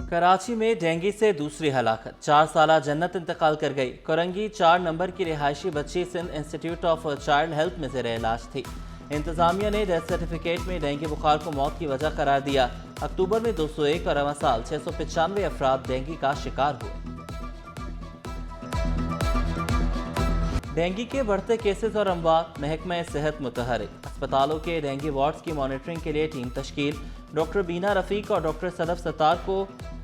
कराची में डेंगू से दूसरी हलाकत, 4 साला जन्नत इंतकाल कर गई। कोरंगी 4 नंबर की रिहायशी बच्ची Sindh institute of child health में ज़ेर इलाज थी। इंतजामिया ने डेथ सर्टिफिकेट में डेंगू बुखार को मौत की वजह करार दिया। अक्टूबर में 201 और रवां साल 695 अफराद डेंगू का शिकार हुए। डेंगू के बढ़ते केसेस और अमवात, महकमा सेहत मुतहरिक। अस्पतालों के डेंगू वार्ड्स की मॉनिटरिंग के लिए टीम तश्कील। डॉक्टर बीना रफीक और डॉक्टर सदफ सत्तार को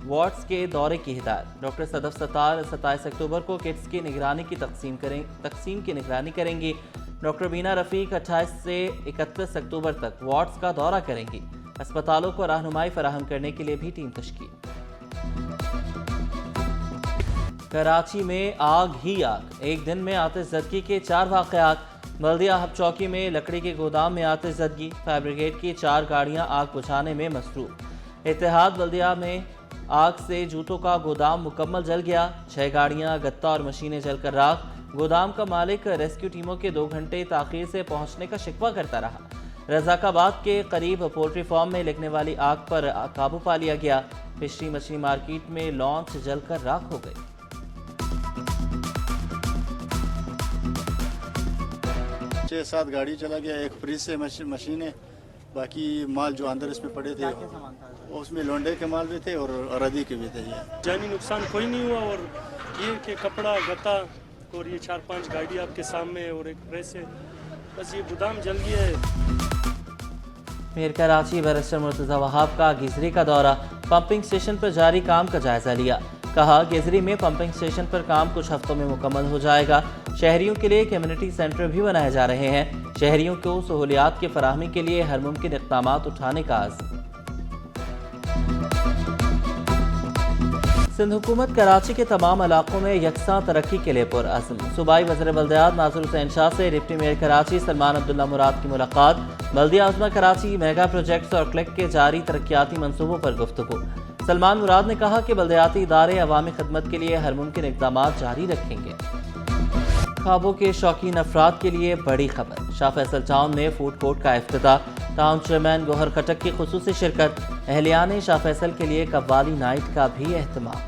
वार्ड्स के दौरे की हिदायत। डॉक्टर सदफ सत्तार 27 अक्टूबर को किट्स की निगरानी की तकसीम की निगरानी करेंगी। डॉक्टर बीना रफीक 28 से 31 अक्टूबर तक वार्ड्स का दौरा करेंगी। अस्पतालों को रहनुमाई फराहम करने के लिए भी टीम तश्कील। कराची में आग ही आग, एक दिन में आतिशज़दगी के 4 वाक़यात। बल्दिया हब चौकी में लकड़ी के गोदाम में आतिशज़दगी, फायर ब्रिगेड की 4 गाड़ियां आग बुझाने में मसरूफ। इत्तेहाद बल्दिया में आग से जूतों का गोदाम मुकम्मल जल गया, 6 गाड़ियां, गत्ता और मशीनें जलकर राख। गोदाम का मालिक रेस्क्यू टीमों के 2 घंटे ताख़ीर से पहुंचने का शिकवा करता रहा। रज़ाकाबाद के करीब पोल्ट्री फार्म में लगने वाली आग पर काबू पा लिया गया। फिशरी मछली मार्केट में लॉन्च जलकर राख हो गई। 6-7 गाड़ी चला गया, एक फ्रिज से मशीन है, बाकी माल जो अंदर इसमें पड़े थे उसमें लोंडे के माल भी थे और अरादी के भी थे। जानी नुकसान कोई नहीं हुआ और ये कि कपड़ा गत्ता और ये 4-5 गाड़ी आपके सामने और एक प्रेस है, बस ये गोदाम जल गया है। मेयर कराची बैरिस्टर मुर्तज़ा वहाब का गिजरी का दौरा, पंपिंग स्टेशन पर जारी काम का जायजा लिया। कहा गिजरी में पंपिंग स्टेशन पर काम कुछ हफ्तों में मुकम्मल हो जाएगा। शहरियों के लिए कम्युनिटी सेंटर भी बनाए जा रहे हैं। शहरियों को सहूलियात की फराहमी के लिए हर मुमकिन इक़दाम उठाने का आज़म। सिंध हुकूमत कराची के तमाम इलाकों में यकसा तरक्की के लिए पुरअज़्म। सूबाई वज़ीर बल्दियात नासिर हुसैन शाह से डिप्टी मेयर कराची सलमान अब्दुल्ला मुराद की मुलाकात। बल्दिया उज़्मा कराची मेगा प्रोजेक्ट्स और क्लिक के जारी तरक्याती मनसूबों पर गुफ्तगू। सलमान मुराद ने कहा कि बल्दियाती इदारे अवामी खिदमत के लिए हर मुमकिन इक़दाम जारी रखेंगे। ख्वाबों के शौकीन अफराद के लिए बड़ी खबर, शाह फैसल टाउन में फूड कोर्ट का इफ्तिताह। टाउन चेयरमैन गौहर खटक की खुसूसी शिरकत। अहलियान शाह फैसल के लिए कव्वाली नाइट का भी एहतमाम।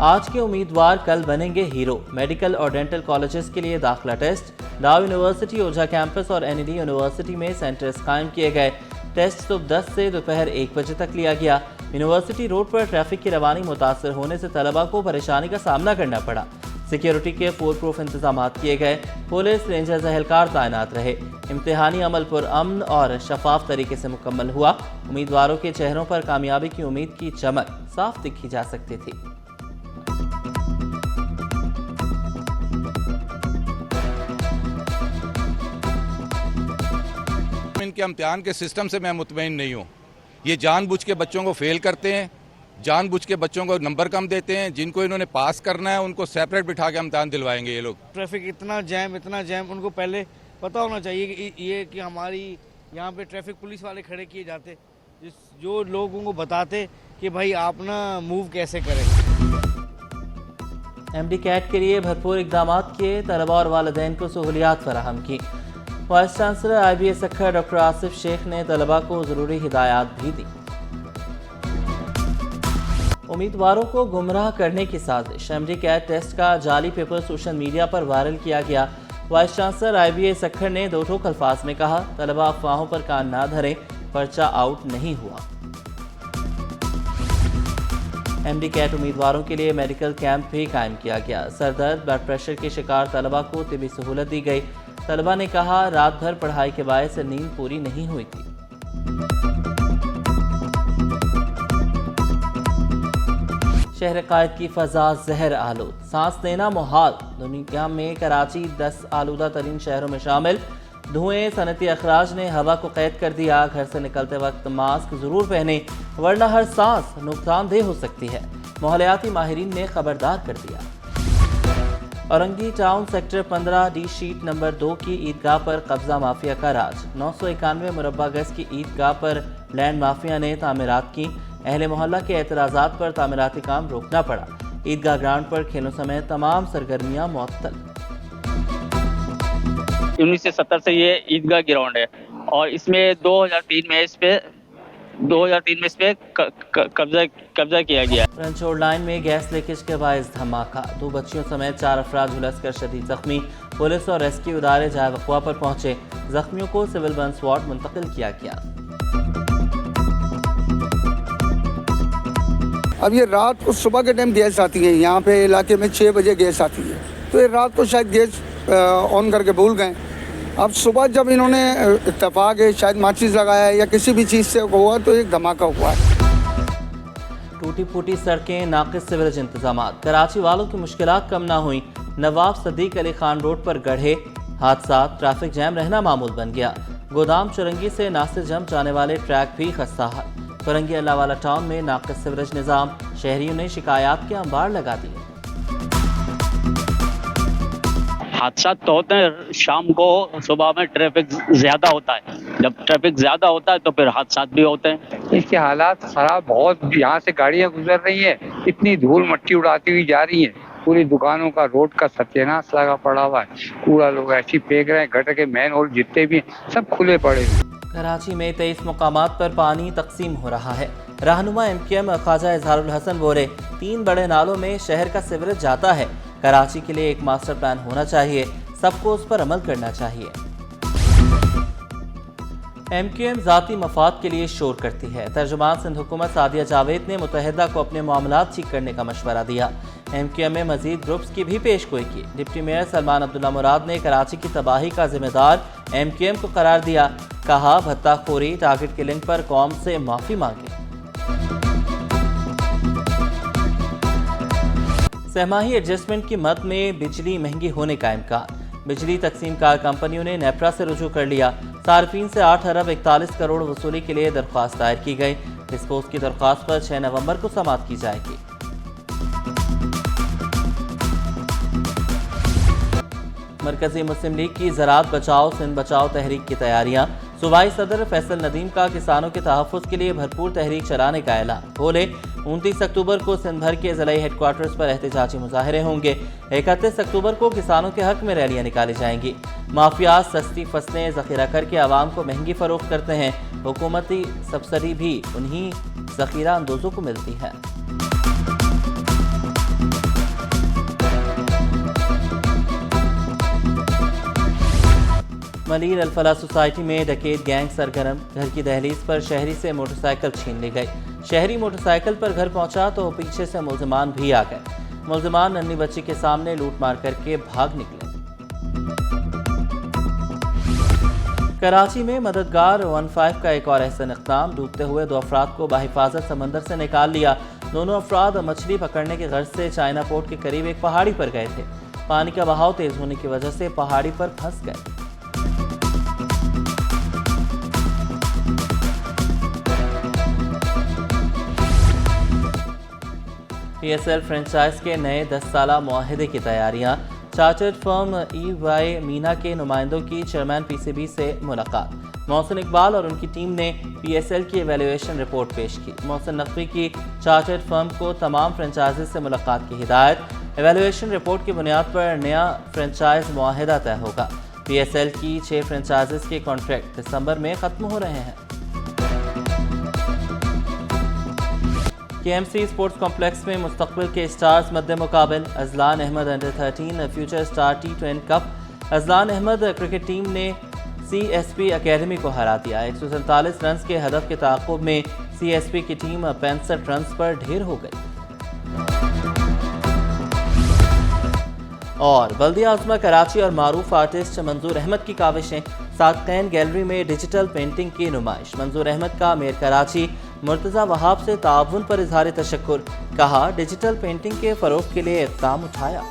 आज के उम्मीदवार कल बनेंगे हीरो। मेडिकल और डेंटल कॉलेजेस के लिए दाखिला टेस्ट। डाव यूनिवर्सिटी ओझा कैंपस और NED यूनिवर्सिटी में सेंटर्स कायम किए गए। टेस्ट सुबह 10 से दोपहर 1 बजे तक लिया गया। यूनिवर्सिटी रोड पर ट्रैफिक की रवानी मुतासर होने से तलबा को परेशानी का सामना करना पड़ा। सिक्योरिटी के फुल प्रूफ इंतजाम किए गए। पुलिस, रेंजर्स, एहलकार तैनात रहे। इम्तिहानी अमल पुरअमन और शफाफ तरीके से मुकम्मल हुआ। उम्मीदवारों के चेहरों पर कामयाबी की उम्मीद की चमक साफ दिखी जा सकती थी। इनके इम्तिहान के सिस्टम से मैं मुतमईन नहीं हूँ। ये जानबूझ के बच्चों को फेल करते हैं, जानबूझ के बच्चों को नंबर कम देते हैं। जिनको इन्होंने पास करना है उनको सेपरेट बिठा के इम्तिहान दिलवाएंगे ये लोग। ट्रैफिक इतना जैम, उनको पहले पता होना चाहिए कि हमारी यहाँ पे ट्रैफिक पुलिस वाले खड़े किए जाते, जो लोगों को बताते कि भाई आप ना मूव कैसे करें। MD कैट के लिए भरपूर इक़दाम किए, तलबा और वालिदैन को सहूलियात फराहम की। Vice chancellor IBA Sukkur doctor Asif Shaikh ने तलबा को ज़रूरी हिदायत भी दी। उम्मीदवारों को गुमराह करने की साजिश, MD कैट टेस्ट का जाली पेपर सोशल मीडिया पर वायरल किया गया। वाइस चांसलर IBA सखर ने 2 ठोक अल्फाज में कहा, तलबा अफवाहों पर कान ना धरें, पर्चा आउट नहीं हुआ। MD कैट उम्मीदवारों के लिए मेडिकल कैंप भी कायम किया गया। सरदर्द, ब्लड प्रेशर के शिकार तलबा को तिबी सहूलत दी गई। तलबा ने कहा, रात भर पढ़ाई के बायस नींद पूरी नहीं हुई थी। शहर कायद की फजा जहर आलूद, सांस लेना मुहाल। दुनिया में कराची 10 आलूदा तरीन शहरों में शामिल। धुएं, सनती अखराज ने हवा को कैद कर दिया। घर से निकलते वक्त मास्क जरूर पहने, वरना हर सांस नुकसानदेह हो सकती है। माहौलियाती माहिरीन ने खबरदार कर दिया। Orangi town sector 15 D sheet number 2 की ईदगाह पर कब्जा माफिया का राज। 991 मुरब्बा गज की ईदगाह पर लैंड माफिया ने तामीरात की। अहले मोहल्ला के एतराज़ात पर तामीराती काम रोकना पड़ा। ईदगाह ग्राउंड पर खेलों समेत तमाम सरगर्मियां मुअत्तल। 1970 से ये ईदगाह ग्राउंड है और इसमें 2003 में इस पे 2003 में इस पे कब्जा किया गया। रनछोड़ लाइन में गैस लीकेज के बायस धमाका, 2 बच्चियों समेत 4 अफराद झुलसकर शदीद जख्मी। पुलिस और रेस्क्यू इदारे जाए वक़्वा पर पहुंचे, जख्मियों को सिविल बर्न्स वार्ड मुंतकिल किया गया। अब ये रात को सुबह के टाइम गैस आती है, यहाँ पे इलाके में 6 बजे गैस आती है, तो ये रात को शायद गैस ऑन करके भूल गए। अब सुबह जब इन्होंने इत्तेफाक है शायद माचिस लगाया या किसी भी चीज़ से हुआ तो एक धमाका हुआ है। टूटी फूटी सड़कें, नाक़िस सिविल इंतजामात, कराची वालों की मुश्किलात कम ना हुई। नवाब सदीक अली खान रोड पर गढ़े हादसा, ट्रैफिक जैम रहना मामूल बन गया। गोदाम चुरंगी से नासिर जम जाने वाले ट्रैक भी खस्ता हाल। फरंगी अल्लाहवाला टाउन में नाक़िस सिवरेज निज़ाम, शहरियों ने शिकायत के अंबार लगा दिए। हादसा तो होते हैं शाम को, सुबह में ट्रैफिक ज़्यादा होता है। जब ट्रैफिक ज़्यादा होता है तो फिर हादसा भी होते हैं। इसके हालात खराब बहुत, यहाँ से गाड़ियाँ गुजर रही हैं, इतनी धूल मट्टी उड़ाती हुई जा रही है। पूरी दुकानों का रोड का सत्यानाश लगा पड़ा हुआ है। कूड़ा लोग ऐसी फेंक रहे हैं, गटर के मेन होल जितने भी हैं सब खुले पड़े हैं। कराची में 23 मुकामात पर पानी तकसीम हो रहा है। रहनुमा MQM ख्वाजा इजहारुल हसन बोले, 3 बड़े नालों में शहर का सिवरेज जाता है। कराची के लिए एक मास्टर प्लान होना चाहिए, सबको उस पर अमल करना चाहिए। MQM ज़ाती मफाद के लिए शोर करती है। तर्जुमान सिंध हुकूमत सादिया जावेद ने मुतहदा को अपने मामलात ठीक करने का मशवरा दिया। MQM में मजीद ग्रुप्स की भी पेशगोई की। डिप्टी मेयर सलमान अब्दुल्ला मुराद ने कराची की तबाही का जिम्मेदार MQM को करार दिया। कहा, भत्ताखोरी, टारगेट किलिंग पर कौम से माफ़ी मांगे। सहमाही एडजस्टमेंट की मद में बिजली महंगी होने का इम्कान। बिजली तकसीम कार कंपनियों ने नेपरा से रुजू कर लिया। सार्फिन से 8 अरब 41 करोड़ वसूली के लिए दरख्वास्त दायर की गई। डिस्पोज की दरख्वास्त पर 6 नवंबर को समाअत की जाएगी। मरकजी मुस्लिम लीग की ज़राअत बचाओ सिंध बचाओ तहरीक की तैयारियां। सूबाई सदर फैसल नदीम का किसानों के तहफ़्फ़ुज़ के लिए भरपूर तहरीक चलाने का ऐलान। बोले, 29 अक्टूबर को सिंध भर के ज़िला हेडक्वार्टर्स पर एहतजाजी मुजाहरे होंगे। 31 अक्टूबर को किसानों के हक में रैलियां निकाली जाएंगी। माफिया सस्ती फसलें ज़ख़ीरा करके आवाम को महंगी फ़रोख्त करते हैं। हुकूमती सब्सिडी भी उन्हीं ज़ख़ीरा अंदोज़ों को मिलती है। मलीर अल-फलाह सोसाइटी में डकैत गैंग सरगर्म। घर की दहलीज पर शहरी से मोटरसाइकिल छीन ली गई। शहरी मोटरसाइकिल पर घर पहुंचा तो पीछे से मुल्जिमान भी आ गए। मुल्जिमान नन्ही बच्ची के सामने लूट मार करके भाग निकले। कराची में मददगार 15 का एक और एहसन इक़दाम। डूबते हुए 2 अफराद को बाहिफाजत समंदर से निकाल लिया। दोनों अफराद मछली पकड़ने के गर्ज से चाइना पोर्ट के करीब एक पहाड़ी पर गए थे। पानी का बहाव तेज होने की वजह से पहाड़ी पर फंस गए। PSL फ्रेंचाइज के नए 10 साला मुआहदे की तैयारियां। चार्टर्ड फर्म EY मीना के नुमाइंदों की चेयरमैन PCB से मुलाकात। मोहसिन इकबाल और उनकी टीम ने PSL की एवेल्युएशन रिपोर्ट पेश की। मोहसिन नकवी की चार्टर्ड फर्म को तमाम फ्रेंचाइज से मुलाकात की हिदायत। एवेल्युएशन रिपोर्ट की बुनियाद पर नया फ्रेंचाइज मुआहदा तय होगा। PSL की 6 फ्रेंचाइज के कॉन्ट्रैक्ट दिसंबर में ख़त्म हो रहे हैं। KMC स्पोर्ट्स कॉम्प्लेक्स में मुस्तकबिल के स्टार्स मद्दे मुकाबिल। अजलान अहमद अंडर-13 future star T20 cup. Ajlan Ahmed cricket team ने CSP अकेडमी को हरा दिया। 147 रन के हदफ के ताक़ुब में CSP की टीम 65 रन पर ढेर हो गई। और बल्दिया आज़मा कराची और मारूफ आर्टिस्ट मंजूर अहमद की काविशें। सादक़ैन गैलरी में डिजिटल पेंटिंग की नुमाइश। मंजूर अहमद का मेयर कराची मुर्तज़ा वहाब से ताउन पर इज़हार तशक्कुर। कहा, डिजिटल पेंटिंग के फ़रोग़ के लिए इक़दाम उठाया।